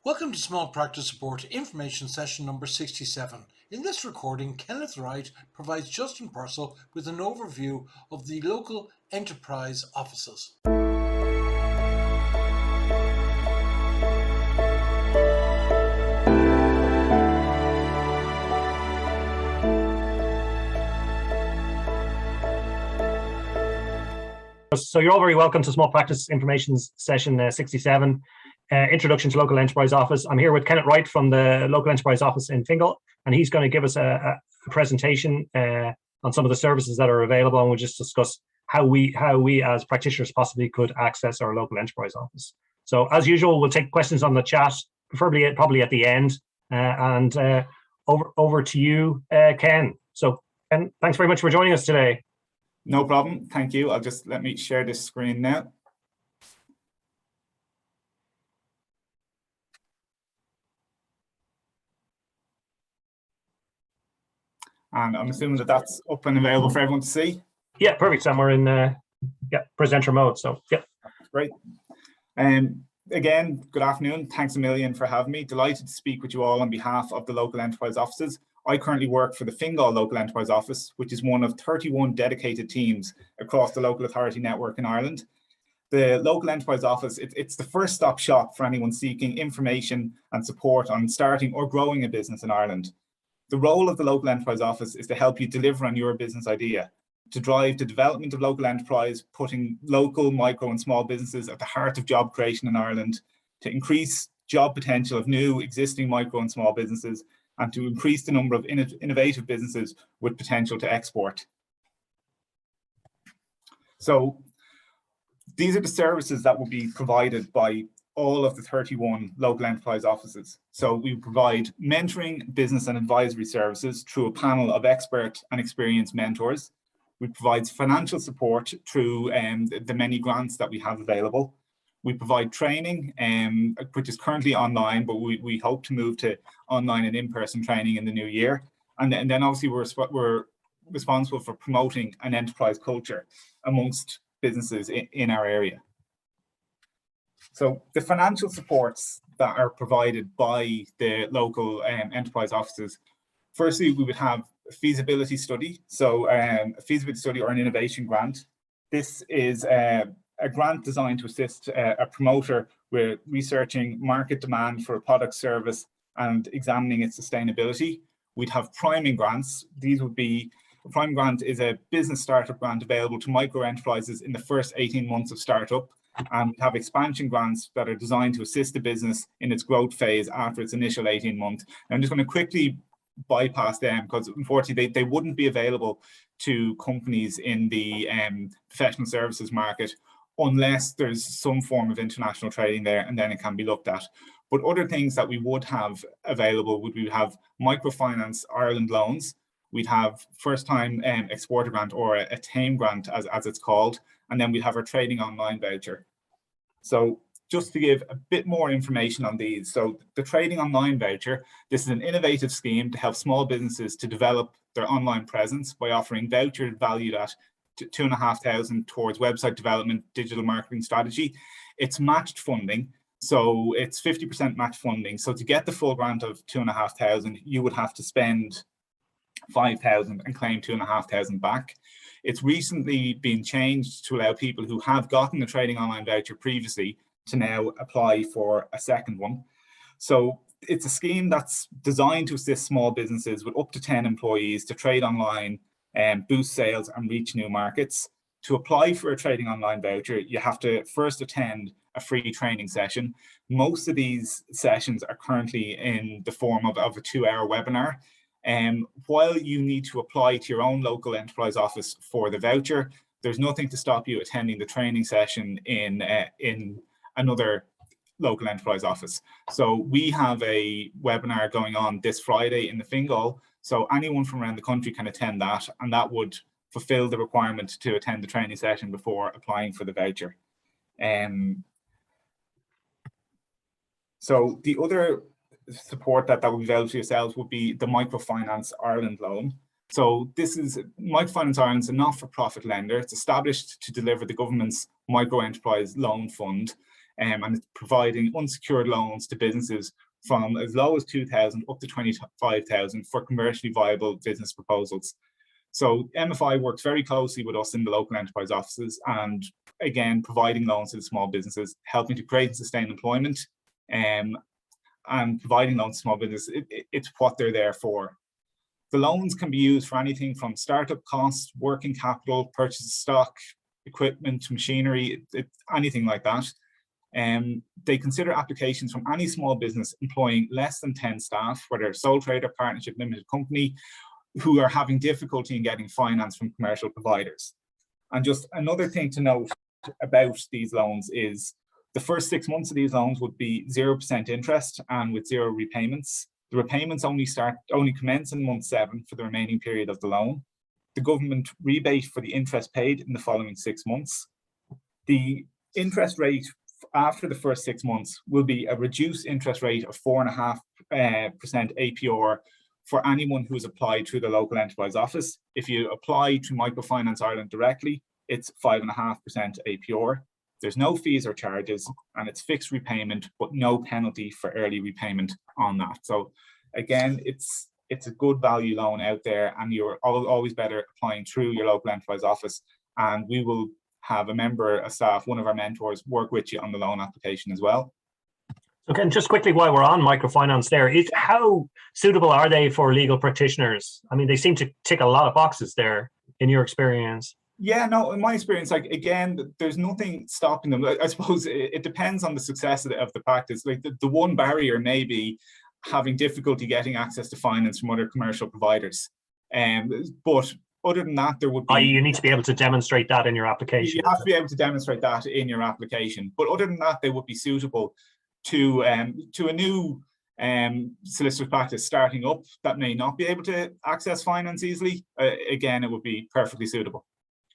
Welcome to Small Practice Support Information Session number 67. In this recording, Kenneth Wright provides Justin Purcell with an overview of the local enterprise offices. So you're all very welcome to Small Practice Information Session 67, Introduction to Local Enterprise Office. I'm here with Kenneth Wright from the Local Enterprise Office in Fingal, and he's going to give us a presentation on some of the services that are available, and we'll just discuss how we as practitioners possibly could access our local enterprise office. So as usual, we'll take questions on the chat, probably at the end, and over to you, Ken. So Ken, thanks very much for joining us today. No problem. Thank you. Let me share this screen now. And I'm assuming that that's up and available for everyone to see. Yeah, perfect. Sam, we're in presenter mode. So yeah, great. Again, good afternoon. Thanks a million for having me. Delighted to speak with you all on behalf of the local enterprise offices. I currently work for the Fingal Local Enterprise Office, which is one of 31 dedicated teams across the local authority network in Ireland. The Local Enterprise Office, it's the first stop shop for anyone seeking information and support on starting or growing a business in Ireland. The role of the Local Enterprise Office is to help you deliver on your business idea, to drive the development of local enterprise, putting local, micro and small businesses at the heart of job creation in Ireland, to increase job potential of new, existing micro and small businesses, and to increase the number of innovative businesses with potential to export. So these are the services that will be provided by all of the 31 local enterprise offices. So we provide mentoring, business and advisory services through a panel of expert and experienced mentors. We provide financial support through the many grants that we have available. We provide training, which is currently online, but we hope to move to online and in-person training in the new year. And then obviously we're responsible for promoting an enterprise culture amongst businesses in our area. So the financial supports that are provided by the local enterprise offices, firstly, we would have a feasibility study. So a feasibility study or an innovation grant. This is a grant designed to assist a promoter with researching market demand for a product service and examining its sustainability. We'd have priming grants. These would be, a priming grant is a business startup grant available to micro enterprises in the first 18 months of startup. And we have expansion grants that are designed to assist the business in its growth phase after its initial 18 months. And I'm just going to quickly bypass them because unfortunately they wouldn't be available to companies in the professional services market unless there's some form of international trading there, and then it can be looked at. But other things that we would have available would we have Microfinance Ireland loans, we'd have first time exporter grant or a TAME grant as it's called, and then we'd have our trading online voucher. So just to give a bit more information on these. So the trading online voucher, this is an innovative scheme to help small businesses to develop their online presence by offering vouchers valued at $2,500 towards website development, digital marketing strategy. It's matched funding, so it's 50% matched funding. So to get the full grant of $2,500, you would have to spend $5,000 and claim $2,500 back. It's recently been changed to allow people who have gotten the trading online voucher previously to now apply for a second one. So it's a scheme that's designed to assist small businesses with up to 10 employees to trade online and boost sales and reach new markets. To apply for a trading online voucher, you have to first attend a free training session. Most of these sessions are currently in the form of a 2-hour webinar. While you need to apply to your own local enterprise office for the voucher, there's nothing to stop you attending the training session in another local enterprise office. So we have a webinar going on this Friday in the Fingal. So anyone from around the country can attend that, and that would fulfill the requirement to attend the training session before applying for the voucher. So the other support that will be available to yourselves would be the Microfinance Ireland loan. So this is Microfinance Ireland is a not-for-profit lender. It's established to deliver the government's micro enterprise loan fund. and it's providing unsecured loans to businesses from as low as 2,000 up to 25,000 for commercially viable business proposals. So MFI works very closely with us in the local enterprise offices, and again, providing loans to the small businesses, helping to create and sustain employment, and providing loans to small business. It's what they're there for. The loans can be used for anything from startup costs, working capital, purchase of stock, equipment, machinery, anything like that. They consider applications from any small business employing less than 10 staff, whether sole trader, partnership, limited company, who are having difficulty in getting finance from commercial providers. And just another thing to note about these loans is the first 6 months of these loans would be 0% interest and with 0 repayments. The repayments only commence in month 7 for the remaining period of the loan. The government rebate for the interest paid in the following 6 months. The interest rate after the first 6 months will be a reduced interest rate of 4.5% APR for anyone who has applied through the local enterprise office. If you apply to Microfinance Ireland directly, it's 5.5% APR. There's no fees or charges, and it's fixed repayment, but no penalty for early repayment on that. So again, it's a good value loan out there, and you're always better applying through your local enterprise office. And we will have a member of staff, one of our mentors, work with you on the loan application as well. Okay, just quickly, while we're on microfinance there, how suitable are they for legal practitioners? I mean, they seem to tick a lot of boxes there, in your experience. Yeah, no, in my experience, like, again, there's nothing stopping them. I suppose it depends on the success of the practice. Like the one barrier may be having difficulty getting access to finance from other commercial providers. But other than that, there would be... You need to be able to demonstrate that in your application. You have to be able to demonstrate that in your application. But other than that, they would be suitable to a new solicitor's practice starting up that may not be able to access finance easily. Again, it would be perfectly suitable.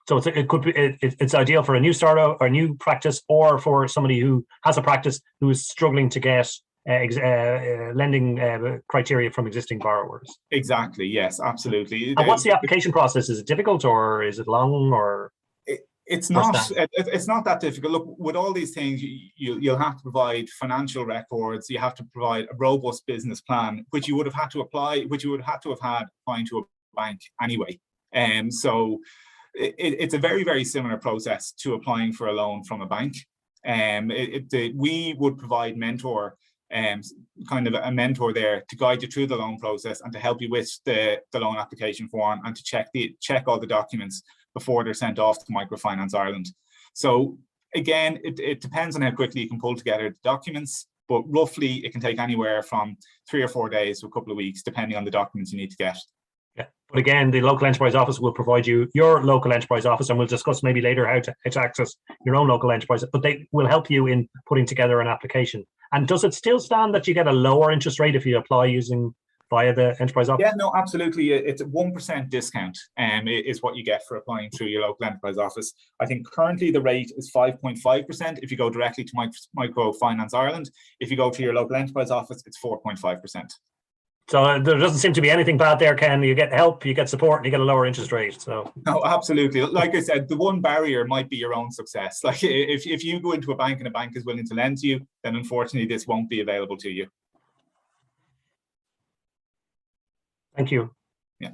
So it's ideal for a new startup or a new practice, or for somebody who has a practice who is struggling to get lending criteria from existing borrowers. Exactly. Yes, absolutely. And what's the application process? Is it difficult, or is it long, or? It's not that difficult. Look, with all these things, you'll have to provide financial records. You have to provide a robust business plan, which you would have had to have had applying to a bank anyway. So it's a very, very similar process to applying for a loan from a bank. We would provide kind of a mentor there to guide you through the loan process and to help you with the loan application form, and to check all the documents before they're sent off to Microfinance Ireland. So again, it depends on how quickly you can pull together the documents, but roughly it can take anywhere from 3 or 4 days to a couple of weeks, depending on the documents you need to get. Yeah, but again, the local enterprise office will provide you your local enterprise office, and we'll discuss maybe later how to access your own local enterprise, but they will help you in putting together an application. And does it still stand that you get a lower interest rate if you apply via the enterprise office? Yeah, no, absolutely. It's a 1% discount is what you get for applying through your local enterprise office. I think currently the rate is 5.5% if you go directly to Microfinance Ireland. If you go to your local enterprise office, it's 4.5%. So there doesn't seem to be anything bad there, Ken. You get help, you get support, and you get a lower interest rate. So no, absolutely. Like I said, the one barrier might be your own success. Like if you go into a bank and a bank is willing to lend to you, then unfortunately this won't be available to you. Thank you. Yeah.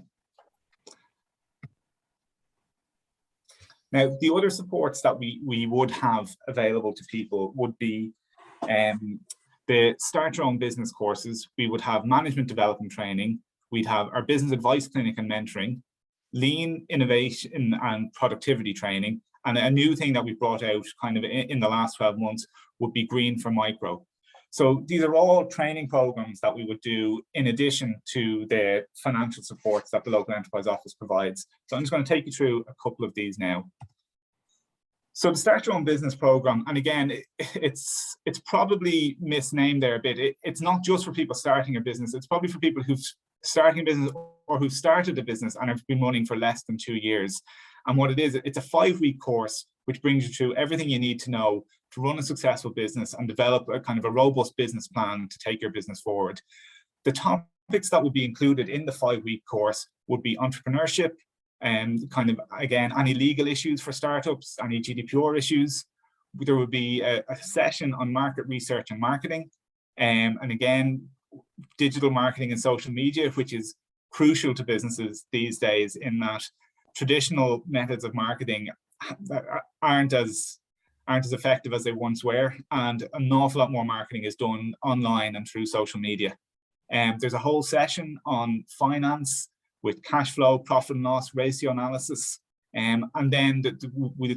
Now, the other supports that we would have available to people would be the Start Your Own Business courses. We would have management development training. We'd have our business advice clinic and mentoring, lean innovation and productivity training. And a new thing that we brought out kind of in the last 12 months would be Green for Micro. So these are all training programs that we would do in addition to the financial supports that the local enterprise office provides. So I'm just going to take you through a couple of these now. So the Start Your Own Business program, and again, it's probably misnamed there a bit. It's not just for people starting a business. It's probably for people who've starting a business or who've started a business and have been running for less than 2 years. And what it is, it's a 5-week course which brings you through everything you need to know to run a successful business and develop a kind of a robust business plan to take your business forward. The topics that would be included in the 5-week course would be entrepreneurship, and kind of, again, any legal issues for startups, any GDPR issues. there will be a session on market research and marketing, and again, digital marketing and social media, which is crucial to businesses these days, in that traditional methods of marketing aren't as effective as they once were, and an awful lot more marketing is done online and through social media. There's a whole session on finance with cash flow, profit and loss ratio analysis, and then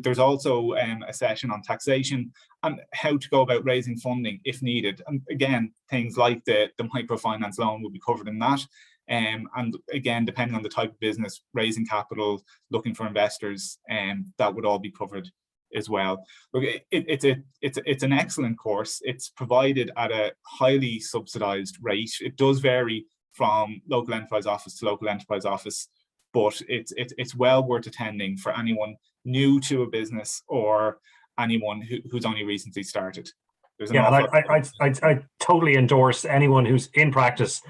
there's also a session on taxation and how to go about raising funding if needed. And again, things like the microfinance loan will be covered in that. And again, depending on the type of business, raising capital, looking for investors, that would all be covered as well. Look, it's an excellent course. It's provided at a highly subsidized rate. It does vary from local enterprise office to local enterprise office, but it's well worth attending for anyone new to a business or anyone who's only recently started. I totally endorse anyone who's in practice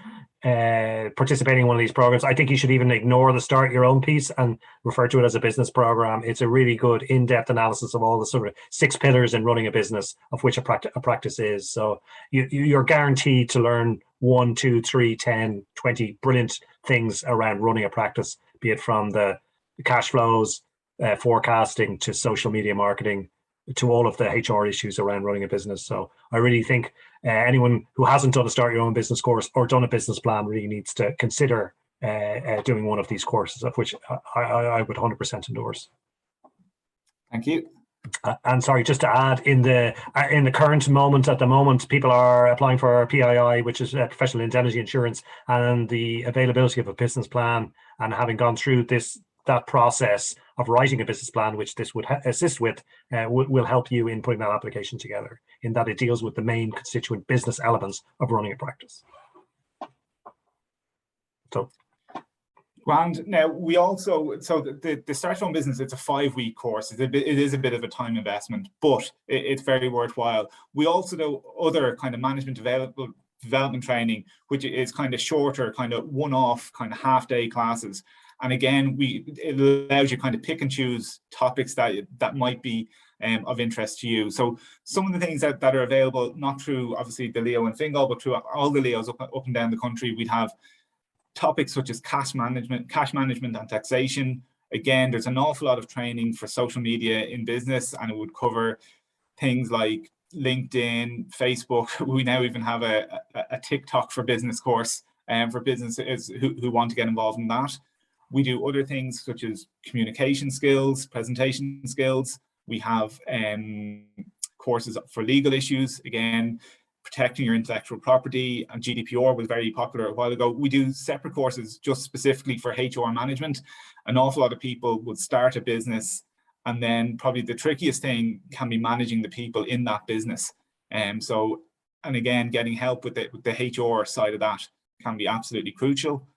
participating in one of these programs. I think you should even ignore the start your own piece and refer to it as a business program. It's a really good in-depth analysis of all the sort of 6 pillars in running a business, of which a practice is. So you're guaranteed to learn 1, 2, 3, 10, 20 brilliant things around running a practice, be it from the cash flows, forecasting, to social media marketing, to all of the HR issues around running a business. So I really think anyone who hasn't done a Start Your Own Business course or done a business plan really needs to consider doing one of these courses, of which I would 100% endorse. Thank you. And sorry, just to add, in the current moment, at the moment, people are applying for PII, which is professional indemnity insurance, and the availability of a business plan, and having gone through that process of writing a business plan, which this would assist with, will help you in putting that application together, in that it deals with the main constituent business elements of running a practice. So, grand. Now, we also, so the Start Your Own Business, it's a 5-week course. It is a bit of a time investment, but it's very worthwhile. We also do other kind of management development training, which is kind of shorter, kind of one-off, kind of half-day classes. And again, it allows you kind of pick and choose topics that might be of interest to you. So some of the things that are available, not through obviously the Leo in Fingal, but through all the Leos up and down the country, we'd have topics such as cash management and taxation. Again, there's an awful lot of training for social media in business, and it would cover things like LinkedIn, Facebook. We now even have a TikTok for business course for businesses who want to get involved in that. We do other things such as communication skills, presentation skills. We have courses for legal issues, again, protecting your intellectual property, and GDPR was very popular a while ago. We do separate courses just specifically for HR management. An awful lot of people would start a business, and then probably the trickiest thing can be managing the people in that business. And again, getting help with the HR side of that can be absolutely crucial.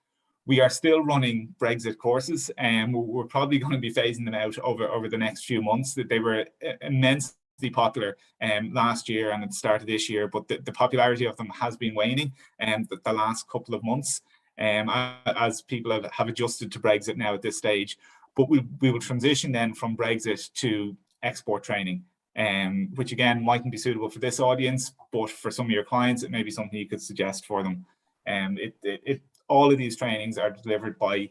We are still running Brexit courses, and we're probably going to be phasing them out over the next few months. That they were immensely popular last year and at the start of this year, but the popularity of them has been waning the last couple of months as people have adjusted to Brexit now at this stage. But we will transition then from Brexit to export training, which again mightn't be suitable for this audience, but for some of your clients, it may be something you could suggest for them. All of these trainings are delivered by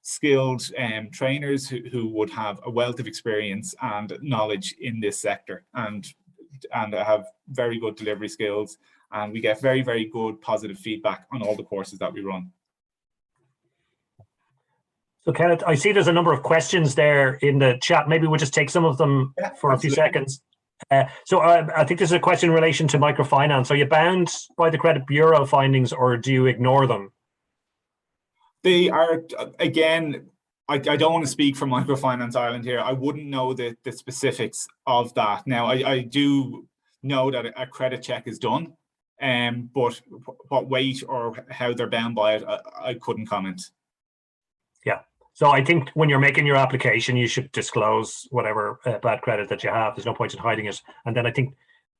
skilled trainers who would have a wealth of experience and knowledge in this sector, and have very good delivery skills, and we get very, very good positive feedback on all the courses that we run. So Kenneth, I see there's a number of questions there in the chat. Maybe we'll just take some of them for a few seconds. So I think this is a question in relation to microfinance. Are you bound by the Credit Bureau findings, or do you ignore them? They are, again, I don't want to speak for Microfinance Ireland here. I wouldn't know the specifics of that. Now, I do know that a credit check is done, but what weight or how they're bound by it, I couldn't comment. Yeah. So I think when you're making your application, you should disclose whatever bad credit that you have. There's no point in hiding it. And then I think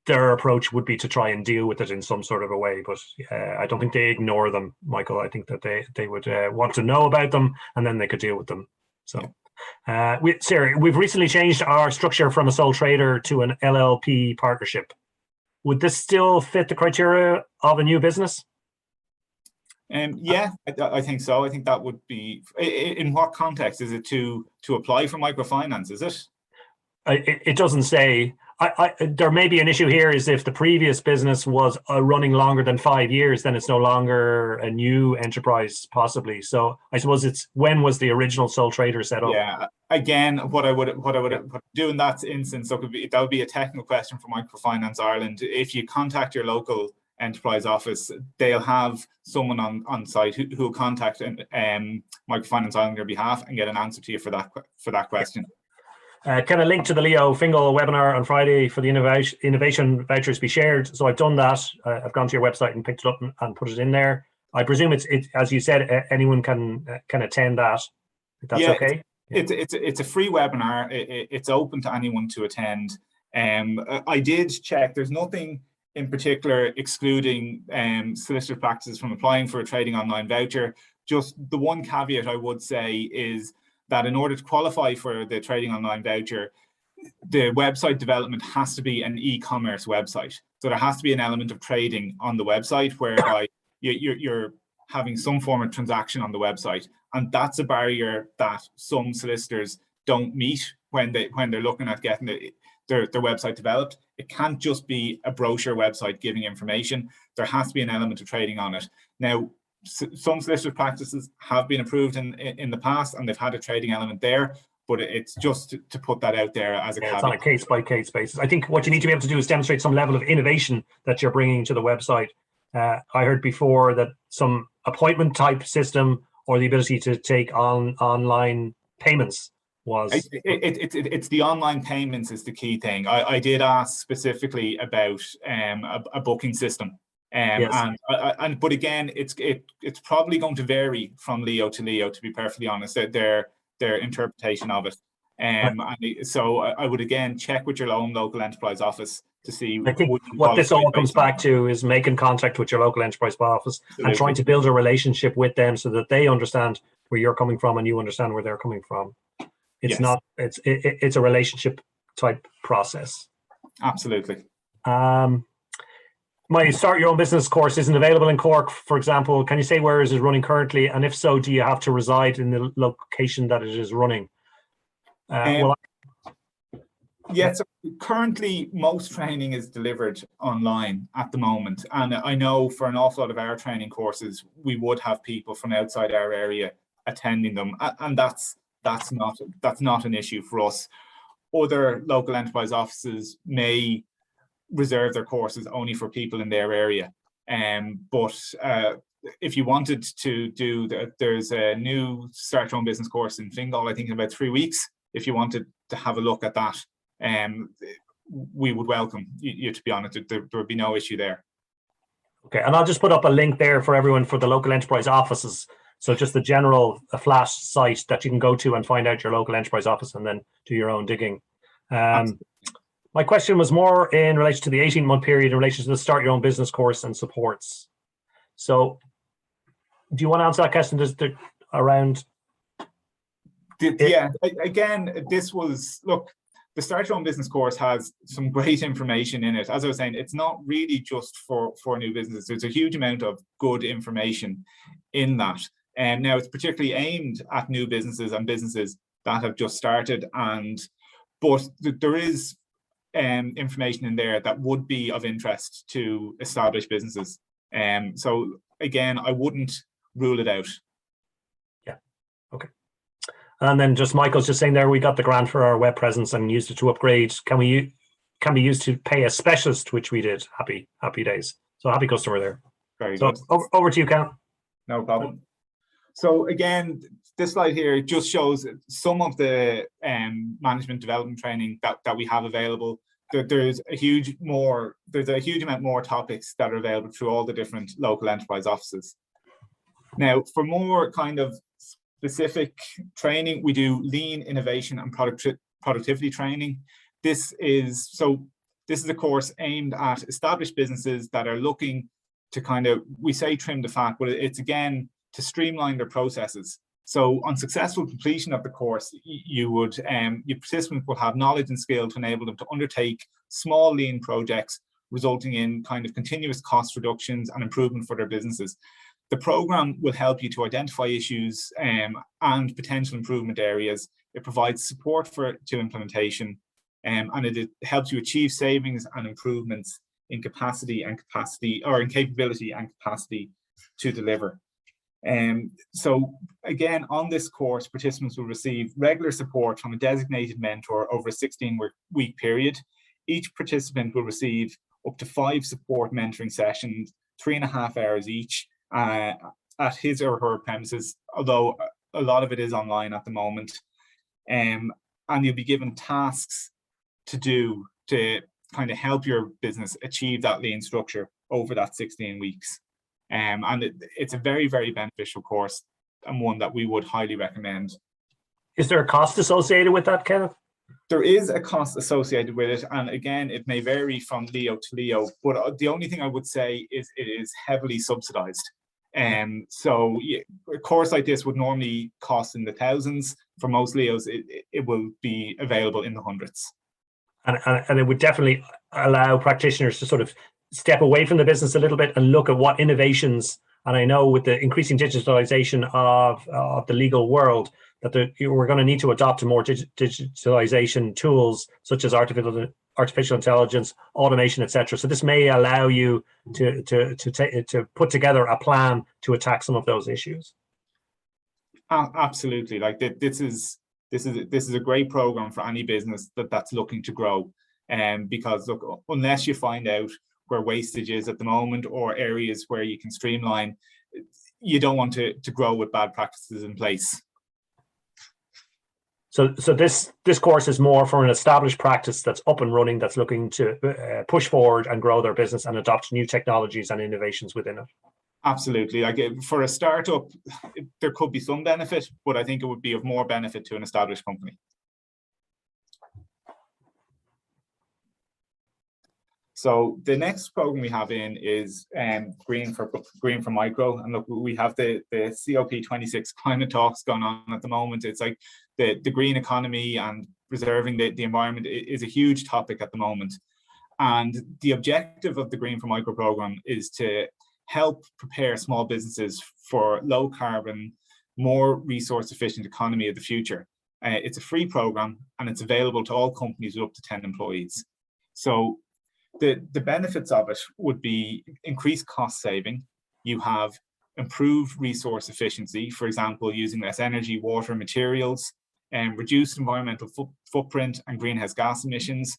their approach would be to try and deal with it in some sort of a way, but I don't think they ignore them, Michael. I think that they would want to know about them, and then they could deal with them. So, Sarah, we've recently changed our structure from a sole trader to an LLP partnership. Would this still fit the criteria of a new business? Yeah, I think so. I think that would be, in what context? Is it to apply for microfinance, is it? It doesn't say. There may be an issue here is if the previous business was running longer than 5 years, then it's no longer a new enterprise, possibly. So I suppose it's when was the original sole trader set up? Yeah. Again, what I would do in that instance, that would be a technical question for Microfinance Ireland. If you contact your local enterprise office, they'll have someone on site who will contact Microfinance Ireland on your behalf and get an answer to you for that question. Can a link to the Leo Fingal webinar on Friday for the innovation vouchers be shared? So I've done that. I've gone to your website and picked it up and put it in there. I presume it's as you said, anyone can attend that. If that's okay. It's a free webinar. It's open to anyone to attend. I did check. There's nothing in particular excluding solicitor practices from applying for a trading online voucher. Just the one caveat I would say is that in order to qualify for the trading online voucher, the website development has to be an e-commerce website. So there has to be an element of trading on the website whereby you're having some form of transaction on the website. And that's a barrier that some solicitors don't meet when they're looking at getting their website developed. It can't just be a brochure website giving information. There has to be an element of trading on it. Now, some solicitor practices have been approved in the past and they've had a trading element there, but it's just to put that out there as a caveat. It's on a case-by-case basis. I think what you need to be able to do is demonstrate some level of innovation that you're bringing to the website. I heard before that some appointment type system or the ability to take on online payments was... It's the online payments is the key thing. I did ask specifically about a booking system. Yes. But again, it's probably going to vary from Leo to Leo, to be perfectly honest, their interpretation of it. And so I would again check with your own local enterprise office to see. I think what this all comes back to is making contact with your local enterprise office. Absolutely. And trying to build a relationship with them so that they understand where you're coming from and you understand where they're coming from. It's yes. not. It's a relationship type process. Absolutely. My Start Your Own Business course isn't available in Cork, for example. Can you say where is it running currently? And if so, do you have to reside in the location that it is running? Yeah, so currently most training is delivered online at the moment. And I know for an awful lot of our training courses, we would have people from outside our area attending them. And that's not an issue for us. Other local enterprise offices may reserve their courses only for people in their area. But if you wanted to do that, there's a new Start Your Own Business course in Fingal, I think in about 3 weeks. If you wanted to have a look at that, we would welcome you, to be honest. There would be no issue there. Okay, and I'll just put up a link there for everyone for the local enterprise offices. So just the general flash site that you can go to and find out your local enterprise office and then do your own digging. My question was more in relation to the 18-month period in relation to the Start Your Own Business course and supports. So do you want to answer that question just around? Yeah, again, this was, look, the Start Your Own Business course has some great information in it. As I was saying, it's not really just for new businesses. There's a huge amount of good information in that. And now it's particularly aimed at new businesses and businesses that have just started. But there is information in there that would be of interest to established businesses. So again, I wouldn't rule it out. Yeah, okay. And then just Michael's just saying there, we got the grant for our web presence and used it to upgrade. Can be used to pay a specialist, which we did. Happy days. So happy customer there. Very good. Over to you, Ken. No problem. So again, this slide here just shows some of the management development training that we have available. There's a huge amount more topics that are available through all the different local enterprise offices. Now, for more kind of specific training, we do lean innovation and productivity training. This is a course aimed at established businesses that are looking to kind of, we say trim the fat, but it's again to streamline their processes So on successful completion of the course, your participants will have knowledge and skill to enable them to undertake small lean projects, resulting in kind of continuous cost reductions and improvement for their businesses. The program will help you to identify issues and potential improvement areas. It provides support to implementation, and it helps you achieve savings and improvements in capability and capacity to deliver. So again, on this course, participants will receive regular support from a designated mentor over a 16-week period. Each participant will receive up to 5 support mentoring sessions, 3.5 hours each, at his or her premises, although a lot of it is online at the moment. And you'll be given tasks to do to kind of help your business achieve that lean structure over that 16 weeks. And it's a very, very beneficial course, and one that we would highly recommend. Is there a cost associated with that, Kenneth? There is a cost associated with it, and again, it may vary from LEO to LEO, but the only thing I would say is it is heavily subsidized. So a course like this would normally cost in the thousands. For most LEOs, it will be available in the hundreds. And it would definitely allow practitioners to sort of step away from the business a little bit and look at what innovations, and I know with the increasing digitalization of the legal world, that we're going to need to adopt to more digitalization tools such as artificial intelligence, automation, etc. So this may allow you to put together a plan to attack some of those issues. Absolutely, like this is a great program for any business that's looking to grow, because look, unless you find out where wastage is at the moment or areas where you can streamline, you don't want to grow with bad practices in place. So this course is more for an established practice that's up and running, that's looking to push forward and grow their business and adopt new technologies and innovations within it. Absolutely. Like for a startup, there could be some benefit, but I think it would be of more benefit to an established company. So the next program we have in is Green for Micro, and look, we have the COP26 climate talks going on at the moment. It's like the green economy and preserving the environment is a huge topic at the moment. And the objective of the Green for Micro program is to help prepare small businesses for low carbon, more resource efficient economy of the future. It's a free program, and it's available to all companies with up to 10 employees. So the benefits of it would be increased cost saving. You have improved resource efficiency, for example, using less energy, water, materials, and reduced environmental footprint and greenhouse gas emissions,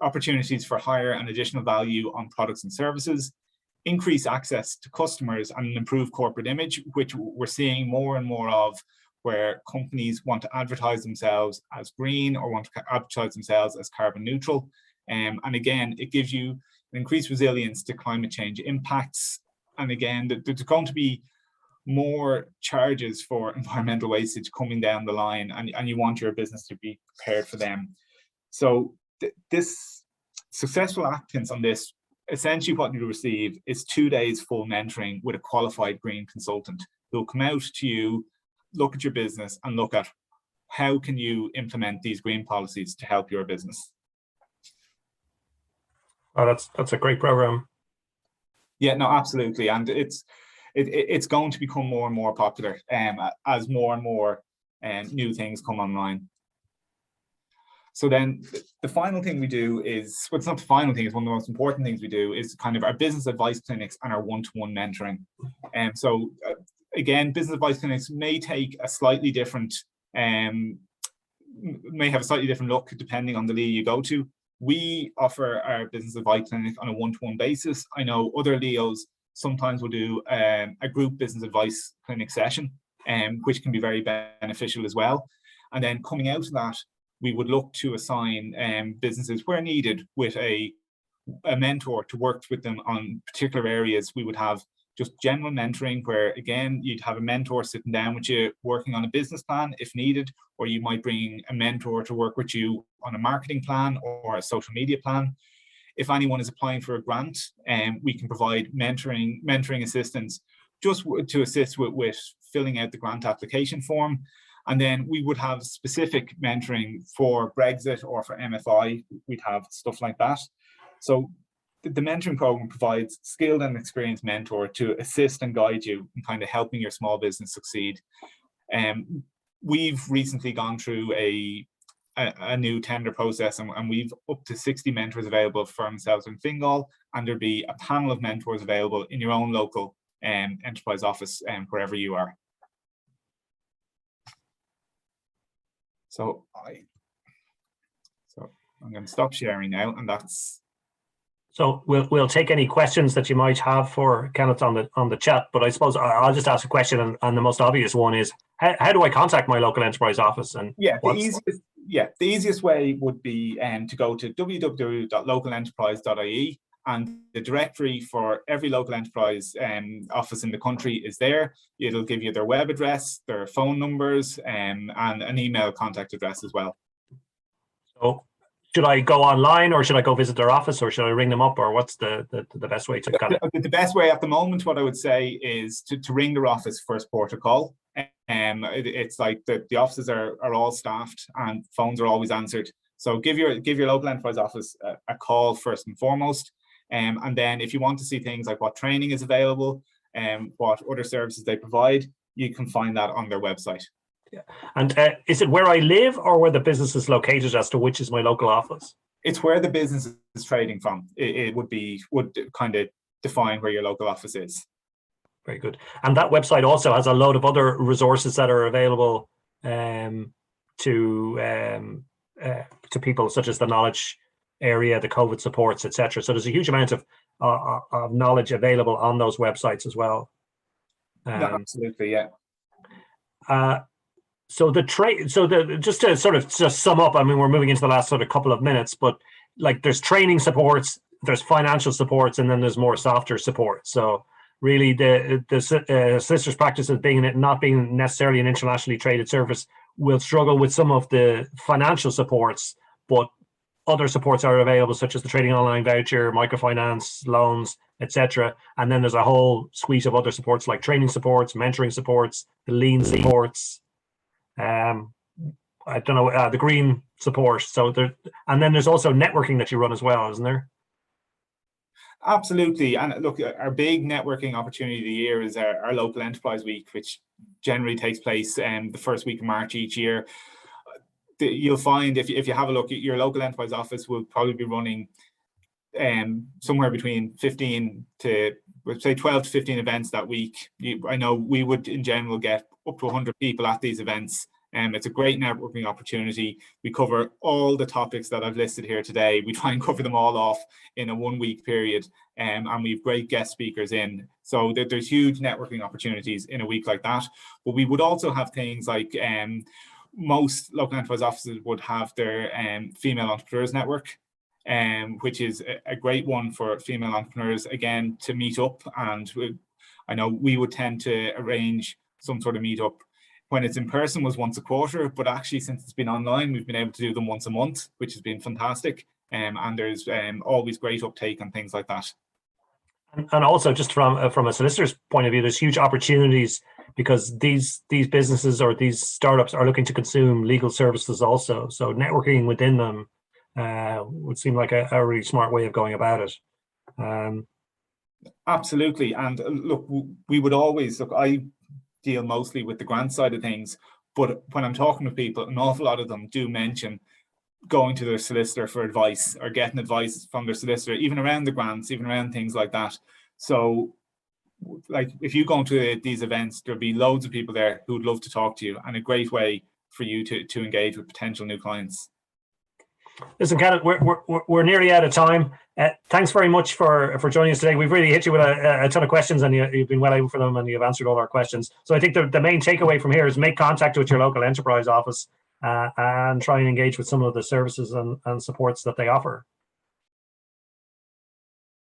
opportunities for higher and additional value on products and services, increase access to customers, and an improved corporate image, which we're seeing more and more of, where companies want to advertise themselves as green or want to advertise themselves as carbon neutral. And again, it gives you an increased resilience to climate change impacts. And again, there's going to be more charges for environmental wastage coming down the line, and you want your business to be prepared for them. So this successful applicants on this, essentially what you receive is 2 days full mentoring with a qualified green consultant who will come out to you, look at your business, and look at how can you implement these green policies to help your business. Oh, that's a great program. Yeah, no, absolutely, and it's going to become more and more popular as more and more new things come online. So then the final thing we do is, well, it's not the final thing, it's one of the most important things we do, is kind of our business advice clinics and our one-to-one mentoring. And so again, business advice clinics may take a slightly different, may have a slightly different look depending on the LEO you go to. We offer our business advice clinic on a one-to-one basis. I know other LEOs sometimes will do a group business advice clinic session, which can be very beneficial as well. And then coming out of that, we would look to assign businesses where needed with a mentor to work with them on particular areas. We would have just general mentoring where, again, you'd have a mentor sitting down with you working on a business plan if needed, or you might bring a mentor to work with you on a marketing plan or a social media plan. If anyone is applying for a grant, we can provide mentoring assistance just to assist with filling out the grant application form. And then we would have specific mentoring for Brexit or for MFI. We'd have stuff like that. So the mentoring program provides skilled and experienced mentor to assist and guide you in kind of helping your small business succeed. We've recently gone through a new tender process, and we've up to 60 mentors available for ourselves in Fingal, and there'll be a panel of mentors available in your own local enterprise office wherever you are. So I'm going to stop sharing now, and that's. So we'll take any questions that you might have for Kenneth on the chat, but I suppose I'll just ask a question, and the most obvious one is, how do I contact my local enterprise office? And the easiest way would be to go to www.localenterprise.ie, and the directory for every local enterprise office in the country is there. It'll give you their web address, their phone numbers, and an email contact address as well. So should I go online, or should I go visit their office, or should I ring them up, or what's the best way to kind of? The best way at the moment, what I would say, is to ring their office first port of call. It's like the offices are all staffed and phones are always answered. So give your local enterprise office a call first and foremost. And then if you want to see things like what training is available and what other services they provide, you can find that on their website. Yeah. And is it where I live or where the business is located as to which is my local office? It's where the business is trading from. It would kind of define where your local office is. Very good. And that website also has a load of other resources that are available to people, such as the knowledge area, the COVID supports, etc. So there's a huge amount of knowledge available on those websites as well. Absolutely, yeah. Just to sort of just sum up, I mean, we're moving into the last sort of couple of minutes, but like there's training supports, there's financial supports, and then there's more softer support. So really, the solicitors practice as not being necessarily an internationally traded service will struggle with some of the financial supports, but other supports are available, such as the trading online voucher, microfinance, loans, etc. And then there's a whole suite of other supports like training supports, mentoring supports, the lean supports, I don't know, the green support. So and then there's also networking that you run as well, isn't there? Absolutely. And look, our big networking opportunity of the year is our local enterprise week, which generally takes place the first week of March each year. You'll find if you have a look at your local enterprise office, will probably be running somewhere between 15 to, let's say, 12 to 15 events that week. I know we would in general get up to 100 people at these events. It's a great networking opportunity. We cover all the topics that I've listed here today. We try and cover them all off in a 1 week period, and we have great guest speakers in. So there's huge networking opportunities in a week like that. But we would also have things like most local enterprise offices would have their female entrepreneurs network, which is a great one for female entrepreneurs, again, to meet up. And I know we would tend to arrange some sort of meetup. When it's in person was once a quarter, but actually since it's been online, we've been able to do them once a month, which has been fantastic. And there's always great uptake and things like that. And also, just from a solicitor's point of view, there's huge opportunities because these businesses or these startups are looking to consume legal services also. So networking within them would seem like a really smart way of going about it. Absolutely. And look, we would always look. I deal mostly with the grant side of things, but when I'm talking with people, an awful lot of them do mention going to their solicitor for advice or getting advice from their solicitor, even around the grants, even around things like that. So like if you go to these events, there'll be loads of people there who would love to talk to you, and a great way for you to engage with potential new clients. Listen, Kenneth, we're nearly out of time. Thanks very much for joining us today. We've really hit you with a ton of questions, and you've been well able for them, and you've answered all our questions. So I think the main takeaway from here is make contact with your local enterprise office and try and engage with some of the services and supports that they offer.